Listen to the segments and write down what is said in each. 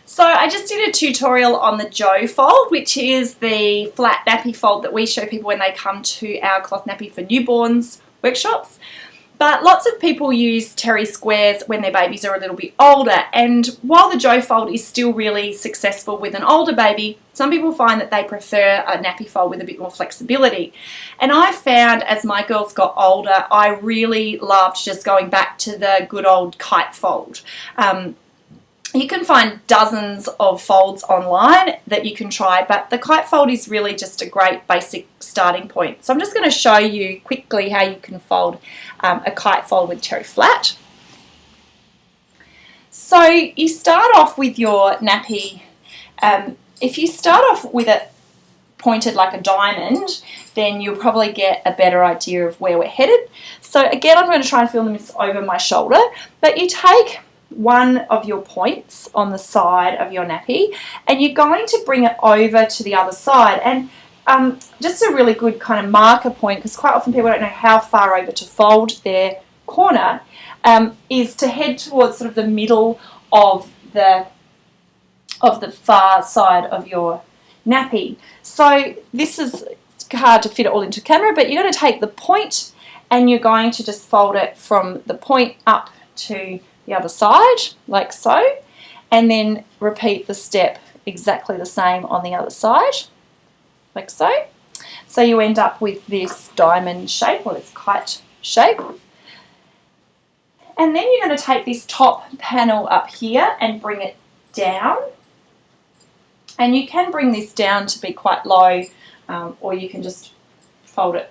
So I just did a tutorial on the Joe fold, which is the flat nappy fold that we show people when they come to our cloth nappy for newborns workshops. But lots of people use terry squares when their babies are a little bit older, and while the Joe fold is still really successful with an older baby, some people find that they prefer a nappy fold with a bit more flexibility. And I found as my girls got older, I really loved just going back to the good old kite fold. You can find dozens of folds online that you can try, but the kite fold is really just a great basic starting point. So I'm just going to show you quickly how you can fold a kite fold with terry flat. So you start off with your nappy. If you start off with it pointed like a diamond, then you'll probably get a better idea of where we're headed. So again, I'm going to try and film this over my shoulder, but you take one of your points on the side of your nappy and you're going to bring it over to the other side. And just a really good kind of marker point, because quite often people don't know how far over to fold their corner, is to head towards sort of the middle of the far side of your nappy. So this is hard to fit it all into camera, but you're going to take the point and you're going to just fold it from the point up to the other side, like so, and then repeat the step exactly the same on the other side, like so. So you end up with this diamond shape, or this kite shape. And then you're going to take this top panel up here and bring it down. And you can bring this down to be quite low, or you can just fold it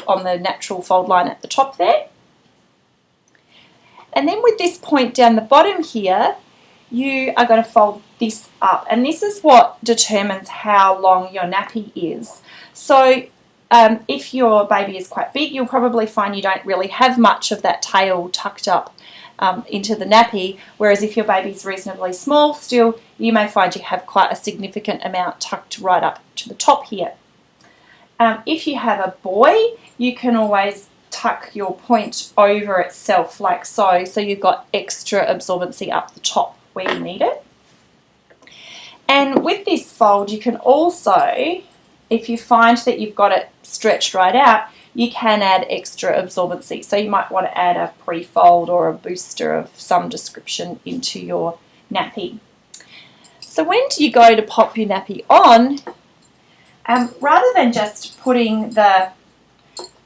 on the natural fold line at the top there. And then with this point down the bottom here, you are going to fold this up. And this is what determines how long your nappy is. So if your baby is quite big, you'll probably find you don't really have much of that tail tucked up into the nappy. Whereas if your baby's reasonably small still, you may find you have quite a significant amount tucked right up to the top here. If you have a boy, you can always tuck your point over itself like so, so you've got extra absorbency up the top where you need it. And with this fold, you can also, if you find that you've got it stretched right out, you can add extra absorbency. So you might want to add a pre-fold or a booster of some description into your nappy. So when do you go to pop your nappy on? Rather than just putting the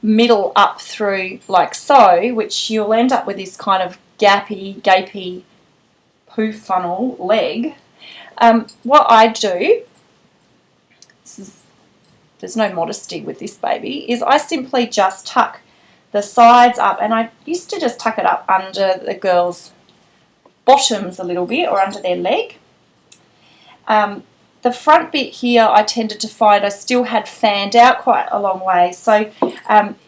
middle up through like so, which you'll end up with this kind of gapy poo funnel leg, what I do, there's no modesty with this baby, is I simply just tuck the sides up, and I used to just tuck it up under the girls' bottoms a little bit, or under their leg. The front bit here I tended to find I still had fanned out quite a long way, so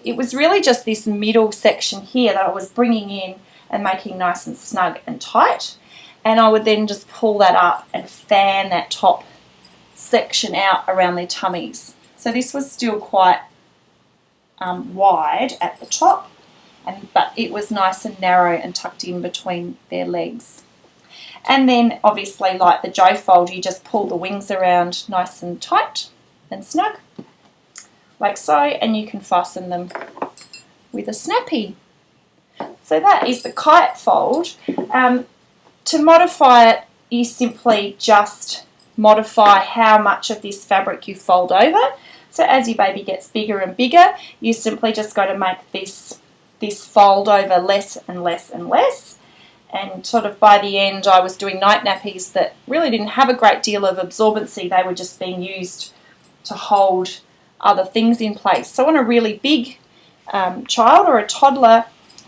it was really just this middle section here that I was bringing in and making nice and snug and tight, and I would then just pull that up and fan that top section out around their tummies. So this was still quite wide at the top, but it was nice and narrow and tucked in between their legs. And then obviously, like the Joe fold, you just pull the wings around nice and tight and snug, like so, and you can fasten them with a snappy. So that is the kite fold. To modify it, you simply just modify how much of this fabric you fold over. So as your baby gets bigger and bigger, you simply just got to make this fold over less and less and less. And sort of by the end, I was doing night nappies that really didn't have a great deal of absorbency. They were just being used to hold other things in place. So on a really big child or a toddler,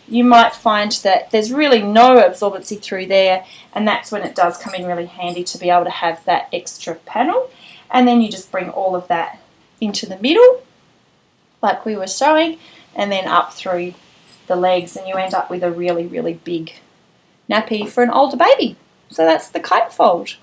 you might find that there's really no absorbency through there, and that's when it does come in really handy to be able to have that extra panel. And then you just bring all of that into the middle, like we were showing, and then up through the legs, and you end up with a really, really big nappy for an older baby. So that's the kite fold.